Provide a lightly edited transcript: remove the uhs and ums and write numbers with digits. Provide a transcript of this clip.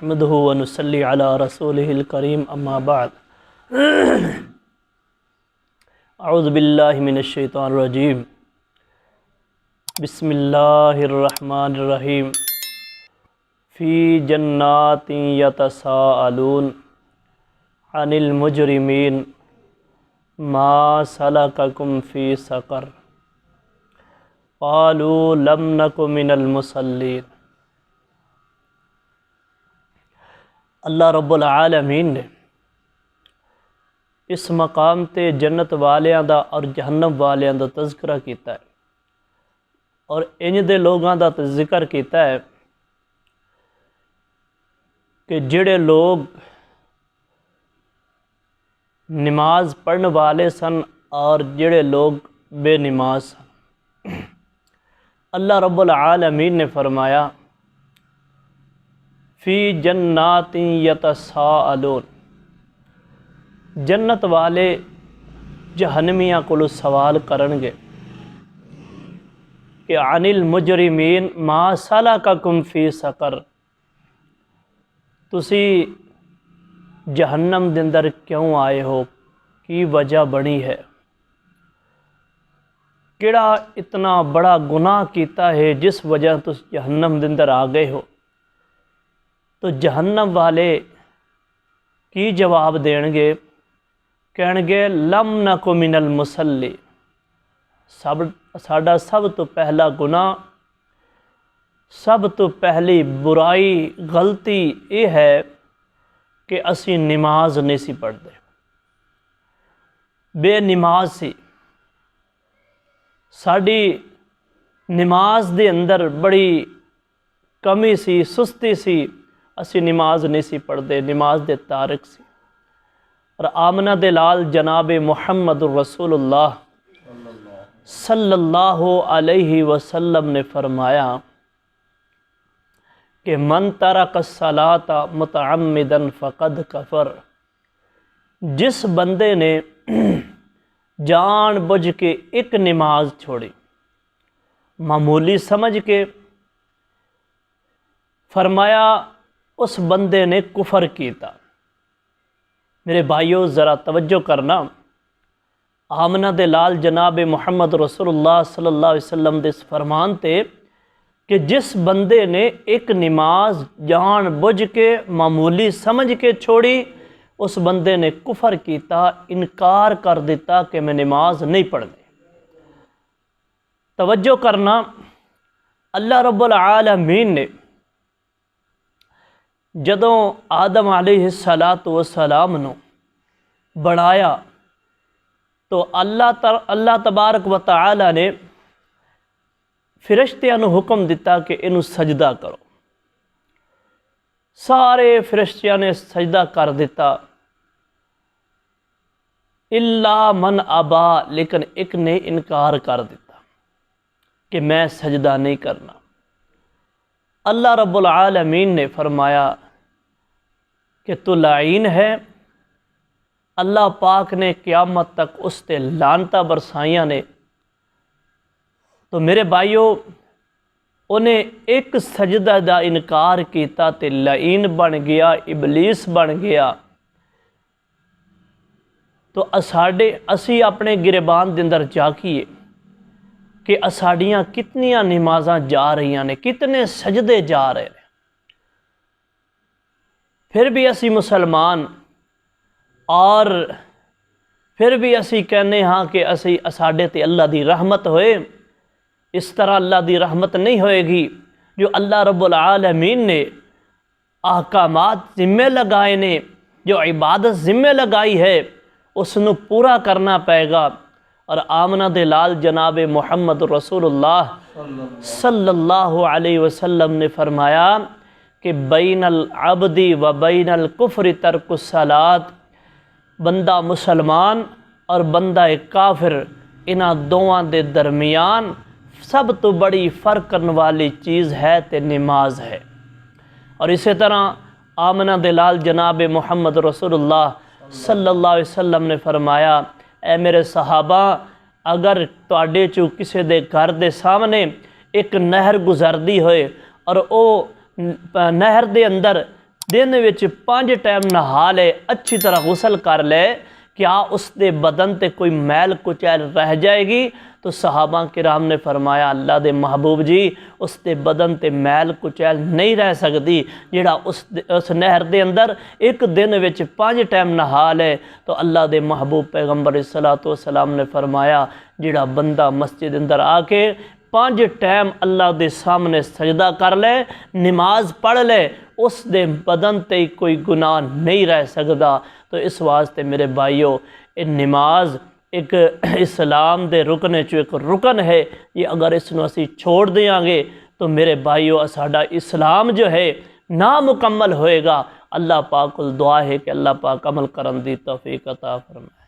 نحمده ونصلي على رسوله الكريم اما بعد اعوذ باللہ من الشیطان الرجیم بسم اللہ الرحمن الرحیم فی جنات یتساءلون عن المجرمین ما سلککم فی سقر قالوا لم نک من المصلین۔ اللہ رب العالمین نے اس مقام تے جنت والیاں دا اور جہنم والیاں دا تذکرہ کیتا ہے اور انج دے لوگاں دا ذکر کیتا ہے کہ جڑے لوگ نماز پڑھنے والے سن اور جڑے لوگ بے نماز سن۔ اللہ رب العالمین نے فرمایا فی جنات یتساءلون، جنت والے جہنمیاں کو سوال کرن گے کہ عن المجرمین ما سلککم فی سقر، تسی جہنم دے اندر کیوں آئے ہو، کی وجہ بنی ہے، کیڑا اتنا بڑا گناہ کیتا ہے جس وجہ تس جہنم دے اندر آ گئے ہو۔ تو جہنم والے کی جواب دین گے، کہن گے لم نک من المصلی، ساڈا سب تو پہلا گناہ، سب تو پہلی برائی غلطی یہ ہے کہ اسی نماز نہیں سی پڑھتے، بے نماز سی، ساڈی نماز دے اندر بڑی کمی سی، سستی سی، اسی نماز نہیں سی پڑھتے، نماز دے تارک سی۔ اور آمنہ دے لال جناب محمد رسول اللہ صلی اللہ علیہ وسلم نے فرمایا کہ من ترک الصلاۃ متعمدا فقد کفر، جس بندے نے جان بوجھ کے ایک نماز چھوڑی، معمولی سمجھ کے، فرمایا اس بندے نے کفر کیتا۔ میرے بھائیو ذرا توجہ کرنا، آمنہ دے لال جناب محمد رسول اللہ صلی اللہ علیہ وسلم دے اس فرمان تے کہ جس بندے نے ایک نماز جان بوجھ کے معمولی سمجھ کے چھوڑی، اس بندے نے کفر کیتا، انکار کر دیتا کہ میں نماز نہیں پڑھنی۔ توجہ کرنا، اللہ رب العالمین نے جدوں آدم علیہ السلام نو بڑھایا تو اللہ تبارک و تعالی نے فرشتیاں نو حکم دیتا کہ انہوں سجدہ کرو، سارے فرشتیاں نے سجدہ کر دیتا الا من ابا، لیکن ایک نے انکار کر دیتا کہ میں سجدہ نہیں کرنا۔ اللہ رب العالمین نے فرمایا کہ تو لعین ہے، اللہ پاک نے قیامت تک اس تے لعنتاں برسائیاں نے۔ تو میرے بھائیو، انہیں ایک سجدہ دا انکار کیتا تے لعین بن گیا، ابلیس بن گیا۔ تو اسی اپنے گریبان دے اندر جاکیے کہ اساڑیاں کتنیاں نمازاں جا رہی نے، کتنے سجدے جا رہے ہیں، پھر بھی اسی مسلمان، اور پھر بھی اسی کہنے ہاں کہ اسی اساڑے تے اللہ دی رحمت ہوئے۔ اس طرح اللہ دی رحمت نہیں ہوئے گی۔ جو اللہ رب العالمین نے احکامات ذمہ لگائے نے، جو عبادت ذمہ لگائی ہے، اس نو پورا کرنا پائے گا۔ اور آمنہ دے لال جناب محمد رسول اللہ صلی اللہ علیہ وسلم نے فرمایا کہ بین العبد و بین الکفر ترک الصلاۃ، بندہ مسلمان اور بندہ کافر، انہاں دوواں دے درمیان سب تو بڑی فرق کرنے والی چیز ہے تے نماز ہے۔ اور اسی طرح آمنہ دے لال جناب محمد رسول اللہ صلی اللہ علیہ وسلم نے فرمایا، اے میرے صحابہ، اگر تواڈے چوں کسے دے گھر دے سامنے ایک نہر گزردی ہوئے اور او نہر دے اندر دن وچ 5 ٹائم نہا لے، اچھی طرح غسل کر لے، کیا اس دے بدن تے کوئی میل کچیل رہ جائے گی؟ تو صحابہ کرام نے فرمایا اللہ دے محبوب جی اس دے بدن تے میل کچیل نہیں رہ سکتی، جڑا اس نہر دے اندر ایک دن وچ 5 ٹائم نہا لے۔ تو اللہ دے محبوب پیغمبر صلی اللہ علیہ وسلم نے فرمایا جڑا بندہ مسجد اندر آ کے 5 ٹائم اللہ دے سامنے سجدہ کر لے، نماز پڑھ لے، اس دے بدن تے کوئی گناہ نہیں رہ سکتا۔ تو اس واسطے میرے بھائیو یہ نماز ایک اسلام دے رکن چو ایک رکن ہے، یہ اگر اس نو اسی چھوڑ دیاں گے تو میرے بھائیو ساڈا اسلام جو ہے نامکمل ہوئے گا۔ اللہ پاک کو دعا ہے کہ اللہ پاک عمل کرن دی توفیق عطا فرمائے۔